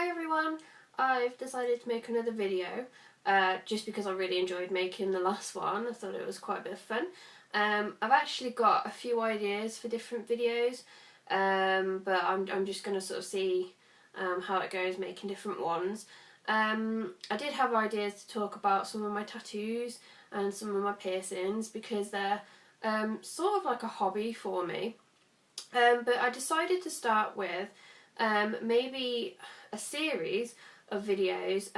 Hi everyone, I've decided to make another video just because I really enjoyed making the last one. I thought it was quite a bit of fun. I've actually got a few ideas for different videos, but I'm just going to sort of see how it goes making different ones. I did have ideas to talk about some of my tattoos and some of my piercings because they're sort of like a hobby for me. But I decided to start with maybe a series of videos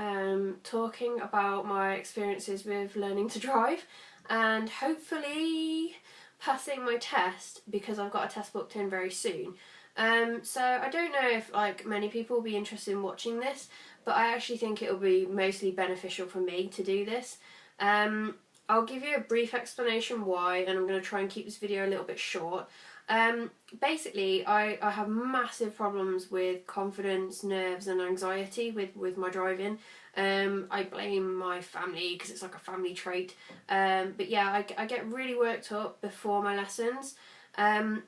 talking about my experiences with learning to drive and hopefully passing my test because I've got a test booked in very soon. So I don't know if many people will be interested in watching this, but I actually think it will be mostly beneficial for me to do this. I'll give you a brief explanation why, and I'm going to try and keep this video a little bit short. Basically, I have massive problems with confidence, nerves and anxiety with my driving. I blame my family because it's like a family trait. But yeah, I get really worked up before my lessons. I've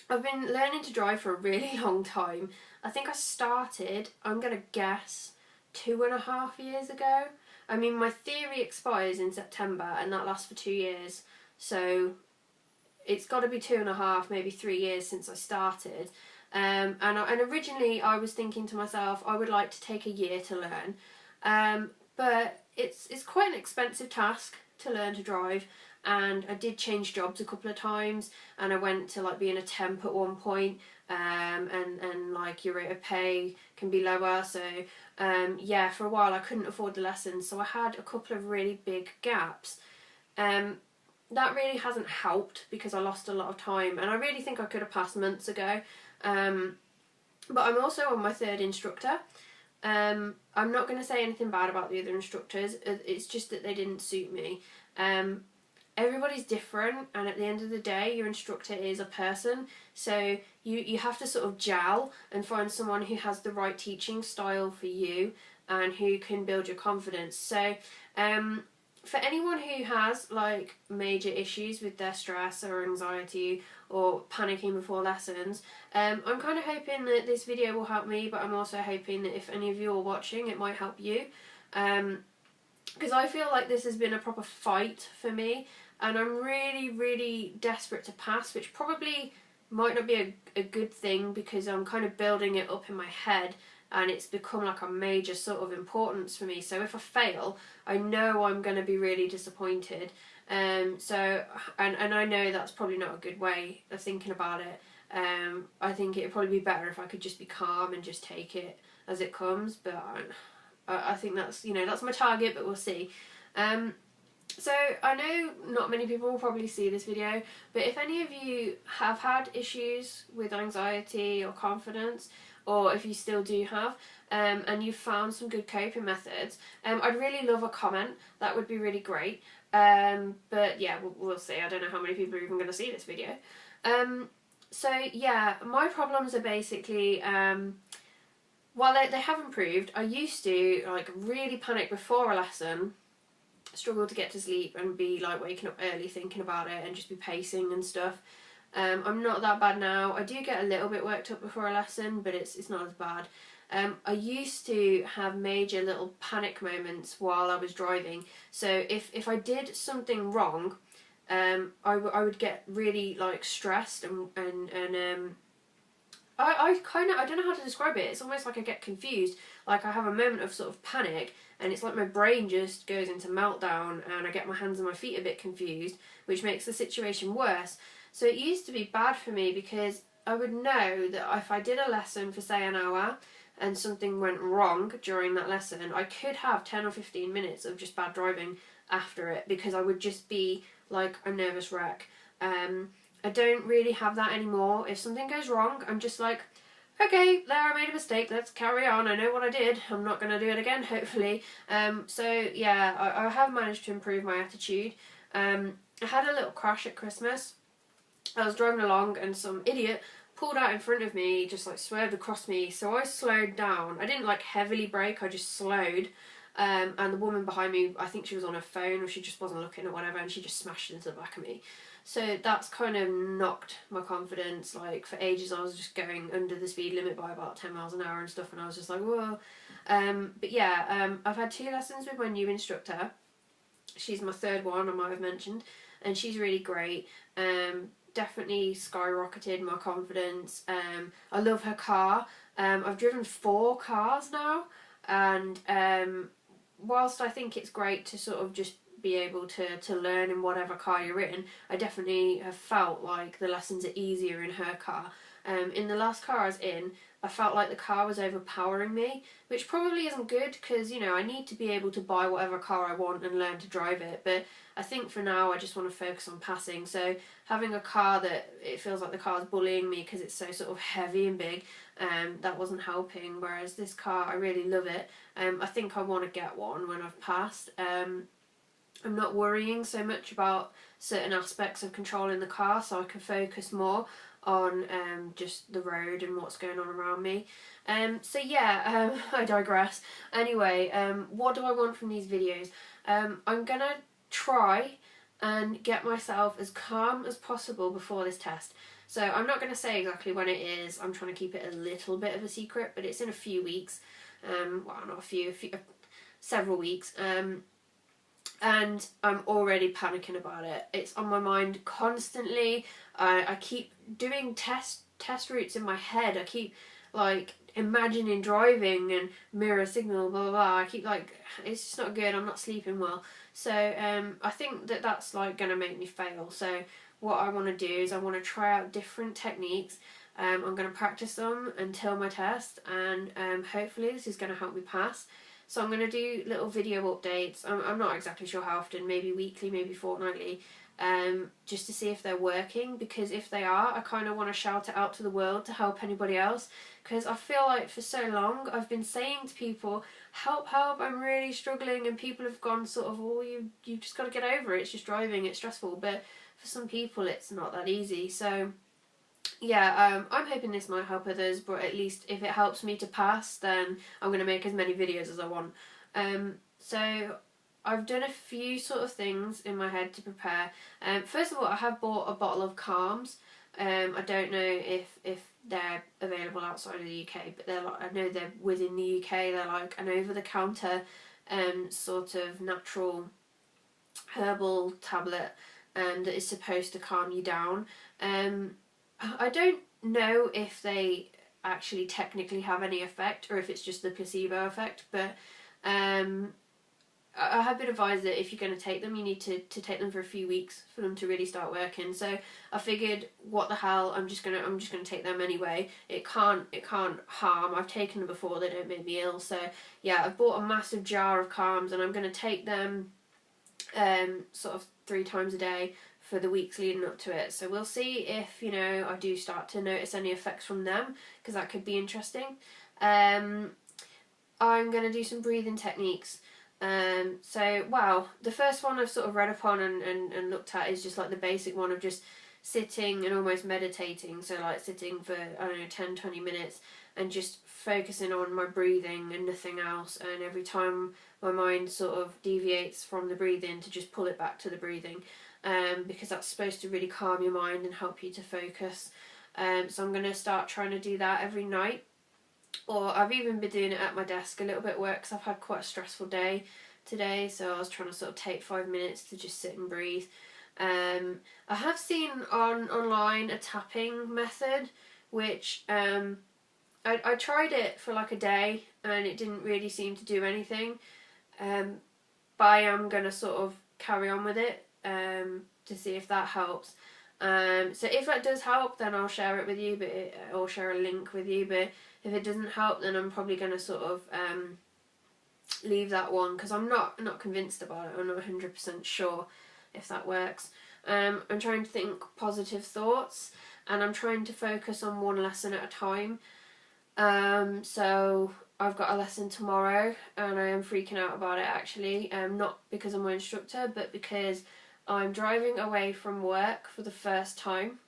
been learning to drive for a really long time. I think I started, I'm going to guess, 2.5 years ago. I mean, my theory expires in September and that lasts for 2 years. So it's got to be 2.5, maybe 3 years since I started. And originally I was thinking to myself, I would like to take a year to learn. But it's quite an expensive task to learn to drive. And I did change jobs a couple of times, and I went to being a temp at one point, and your rate of pay can be lower. So yeah, for a while I couldn't afford the lessons, so I had a couple of really big gaps. That really hasn't helped because I lost a lot of time, and I really think I could have passed months ago. But I'm also on my third instructor. I'm not going to say anything bad about the other instructors. It's just that they didn't suit me. Everybody's different, and at the end of the day your instructor is a person, so you have to sort of gel and find someone who has the right teaching style for you and who can build your confidence. So for anyone who has major issues with their stress or anxiety or panicking before lessons, I'm kind of hoping that this video will help me, but I'm also hoping that if any of you are watching it might help you, because I feel like this has been a proper fight for me. And I'm really desperate to pass, which probably might not be a good thing because I'm kind of building it up in my head and it's become like a major sort of importance for me. So if I fail, I know I'm going to be really disappointed. And I know that's probably not a good way of thinking about it. I think it'd probably be better if I could just be calm and just take it as it comes. But I think that's my target, but we'll see. So I know not many people will probably see this video, but if any of you have had issues with anxiety or confidence, or if you still do have, and you've found some good coping methods, I'd really love a comment. That would be really great. But yeah, we'll see. I don't know how many people are even going to see this video. So yeah, my problems are basically, while they have improved, I used to really panic before a lesson, struggle to get to sleep and be waking up early thinking about it and just be pacing and stuff. I'm not that bad now. I do get a little bit worked up before a lesson, but it's not as bad. I used to have major little panic moments while I was driving. So if I did something wrong, I would get really stressed and I don't know how to describe it. It's almost like I get confused. I have a moment of sort of panic, and it's like my brain just goes into meltdown, and I get my hands and my feet a bit confused, which makes the situation worse. So it used to be bad for me because I would know that if I did a lesson for say an hour and something went wrong during that lesson, I could have 10 or 15 minutes of just bad driving after it because I would just be like a nervous wreck. I don't really have that anymore. If something goes wrong, I'm just like, okay, there, I made a mistake, let's carry on. I know what I did. I'm not going to do it again, hopefully. So yeah, I have managed to improve my attitude. I had a little crash at Christmas. I was driving along and some idiot pulled out in front of me, just swerved across me. So I slowed down. I didn't heavily brake, I just slowed. And the woman behind me, I think she was on her phone or she just wasn't looking or whatever, and she just smashed into the back of me. so that's kind of knocked my confidence. Like for ages I was just going under the speed limit by about 10 miles an hour and stuff, and I was just like, whoa. But yeah, I've had 2 lessons with my new instructor. She's my 3rd one, I might have mentioned, and she's really great. Definitely skyrocketed my confidence. I love her car. I've driven 4 cars now, and whilst I think it's great to sort of just be able to learn in whatever car you're in, I definitely have felt like the lessons are easier in her car. In the last car I was in, I felt like the car was overpowering me, which probably isn't good because, you know, I need to be able to buy whatever car I want and learn to drive it. But I think for now I just want to focus on passing. So having a car that it feels like the car's bullying me because it's so sort of heavy and big, that wasn't helping. Whereas this car, I really love it. I think I want to get one when I've passed. I'm not worrying so much about certain aspects of controlling the car, so I can focus more on just the road and what's going on around me. So yeah, I digress. Anyway, what do I want from these videos? I'm gonna try and get myself as calm as possible before this test. So I'm not going to say exactly when it is. I'm trying to keep it a little bit of a secret, but it's in a few weeks. Well, not a few, several weeks. And I'm already panicking about it. It's on my mind constantly. I keep doing test routes in my head. I keep like imagining driving and mirror signal, blah blah blah. I keep like, it's just not good. I'm not sleeping well. So I think that that's like gonna make me fail. So what I want to do is I want to try out different techniques. I'm going to practice them until my test, and hopefully this is going to help me pass. So I'm going to do little video updates. I'm not exactly sure how often, maybe weekly, maybe fortnightly, just to see if they're working, because if they are, I kind of want to shout it out to the world to help anybody else, because I feel like for so long I've been saying to people, help, help, I'm really struggling, and people have gone sort of, oh, you've just got to get over it, it's just driving, it's stressful, but for some people it's not that easy. So yeah, I'm hoping this might help others, but at least if it helps me to pass, then I'm going to make as many videos as I want. So I've done a few sort of things in my head to prepare. First of all, I have bought a bottle of Calms. I don't know if they're available outside of the UK, but they're like, I know they're within the UK. They're like an over-the-counter sort of natural herbal tablet that is supposed to calm you down. I don't know if they actually technically have any effect or if it's just the placebo effect, but I have been advised that if you're going to take them, you need to take them for a few weeks for them to really start working. So I figured, what the hell, I'm just gonna take them anyway. It can't harm. I've taken them before, they don't make me ill. So yeah, I've bought a massive jar of Calms, and I'm going to take them sort of 3 times a day for the weeks leading up to it. So we'll see if, you know, I do start to notice any effects from them, because that could be interesting. I'm going to do some breathing techniques. So, wow, the first one I've sort of read upon and looked at is just like the basic one of just sitting and almost meditating. So like sitting for, I don't know, 10-20 minutes and just focusing on my breathing and nothing else, and every time my mind sort of deviates from the breathing, to just pull it back to the breathing, because that's supposed to really calm your mind and help you to focus. So I'm going to start trying to do that every night, or I've even been doing it at my desk a little bit at work, because I've had quite a stressful day today, so I was trying to sort of take 5 minutes to just sit and breathe. I have seen online a tapping method, which I tried it for like a day and it didn't really seem to do anything, but I am going to sort of carry on with it to see if that helps. So if that does help, then I'll share it with you, or share a link with you, but if it doesn't help, then I'm probably going to sort of leave that one, because I'm not convinced about it. I'm not 100% sure if that works. I'm trying to think positive thoughts, and I'm trying to focus on one lesson at a time. So I've got a lesson tomorrow, and I am freaking out about it actually, not because I'm my instructor, but because I'm driving away from work for the first time.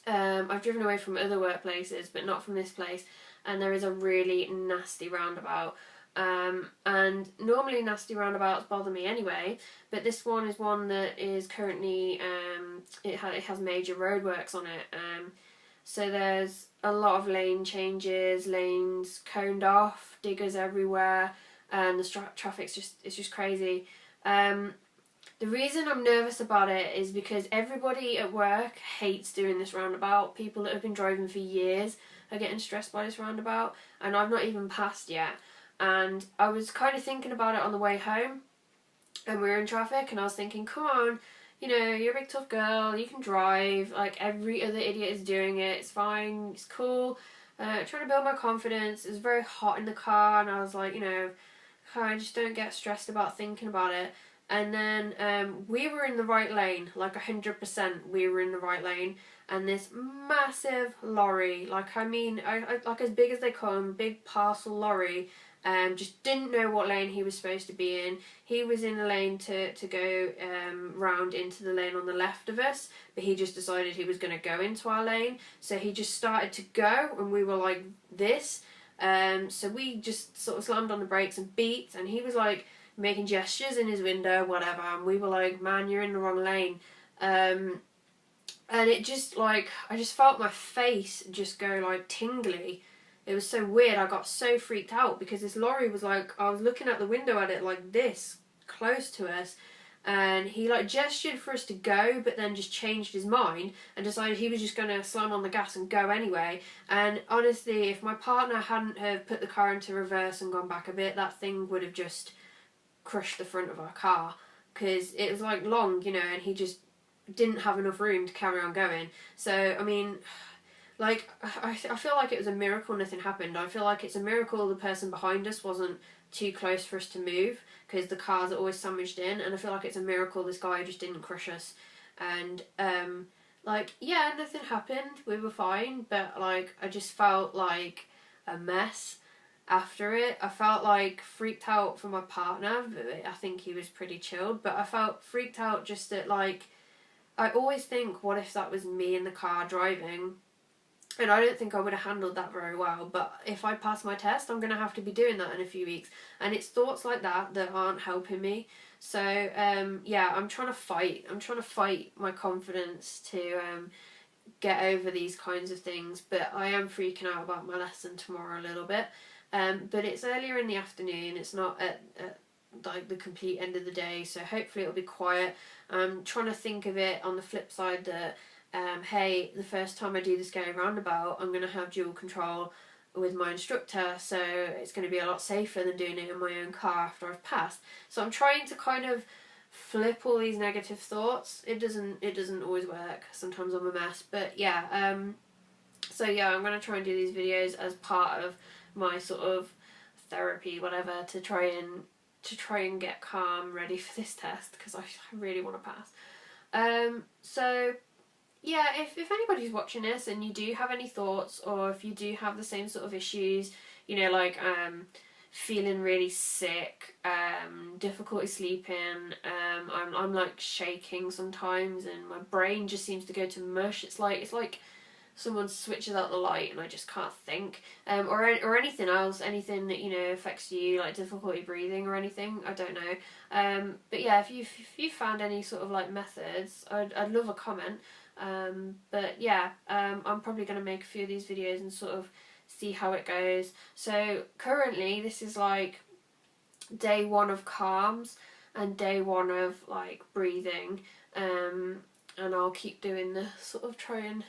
I've driven away from other workplaces, but not from this place, and there is a really nasty roundabout. And normally nasty roundabouts bother me anyway, but this one is one that is currently, it has major roadworks on it. So there's a lot of lane changes, lanes coned off, diggers everywhere, and the traffic's just crazy. The reason I'm nervous about it is because everybody at work hates doing this roundabout. People that have been driving for years are getting stressed by this roundabout, and I've not even passed yet. And I was kind of thinking about it on the way home, and we were in traffic, and I was thinking, come on, you know, you're a big tough girl, you can drive, like every other idiot is doing it, it's fine, it's cool. Trying to build my confidence. It was very hot in the car, and I was like, you know, I just don't get stressed about thinking about it. And then we were in the right lane, like 100% we were in the right lane, and this massive lorry, like I mean, like as big as they come, big parcel lorry, just didn't know what lane he was supposed to be in. He was in the lane to go round into the lane on the left of us, but he just decided he was going to go into our lane, so he just started to go, and we were like this, so we just sort of slammed on the brakes and beeped, and he was like making gestures in his window, whatever, and we were like, man, you're in the wrong lane. And it just, like, I just felt my face just go like tingly. It was so weird. I got so freaked out because this lorry was like, I was looking out the window at it like this, close to us, and he like gestured for us to go, but then just changed his mind and decided he was just going to slam on the gas and go anyway. And honestly, if my partner hadn't have put the car into reverse and gone back a bit, that thing would have just crushed the front of our car, because it was like long, you know, and he just didn't have enough room to carry on going. So I mean, like, I feel like it was a miracle nothing happened. I feel like it's a miracle the person behind us wasn't too close for us to move, because the cars are always sandwiched in, and I feel like it's a miracle this guy just didn't crush us. And like, yeah, nothing happened, we were fine, but like I just felt like a mess after it. I felt like freaked out for my partner. I think he was pretty chilled, but I felt freaked out just that, like, I always think, what if that was me in the car driving? And I don't think I would have handled that very well, but if I pass my test, I'm going to have to be doing that in a few weeks. And it's thoughts like that that aren't helping me. So, yeah, I'm trying to fight my confidence to get over these kinds of things, but I am freaking out about my lesson tomorrow a little bit. But it's earlier in the afternoon, it's not at like the complete end of the day, so hopefully it'll be quiet. I'm trying to think of it on the flip side that, hey, the first time I do this going roundabout, I'm going to have dual control with my instructor, so it's going to be a lot safer than doing it in my own car after I've passed. So I'm trying to kind of flip all these negative thoughts. It doesn't always work. Sometimes I'm a mess, but yeah. So yeah, I'm going to try and do these videos as part of my sort of therapy, whatever, to try and get calm, ready for this test, because I really want to pass. So yeah, if anybody's watching this and you do have any thoughts, or if you do have the same sort of issues, you know, like feeling really sick, difficulty sleeping, I'm like shaking sometimes, and my brain just seems to go to mush. It's like someone switches out the light and I just can't think, or anything else, anything that, you know, affects you, like difficulty breathing or anything, I don't know. But yeah, if you found any sort of like methods, I'd love a comment. But yeah, I'm probably going to make a few of these videos and sort of see how it goes. So currently this is like day 1 of calms and day 1 of like breathing, and I'll keep doing the sort of try and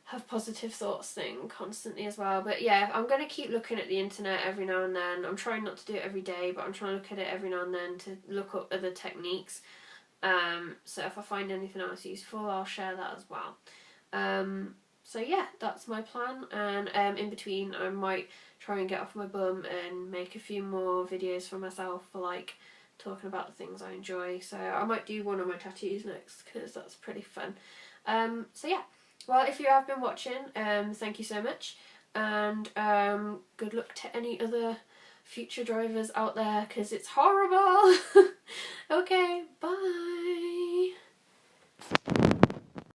have positive thoughts thing constantly as well. But yeah, I'm going to keep looking at the internet every now and then. I'm trying not to do it every day, but I'm trying to look at it every now and then to look up other techniques. So if I find anything else useful, I'll share that as well. So yeah, that's my plan, and in between I might try and get off my bum and make a few more videos for myself for like talking about the things I enjoy. So I might do one of my tattoos next, because that's pretty fun. So yeah. Well, if you have been watching, thank you so much, and good luck to any other future drivers out there, because it's horrible. Okay, bye.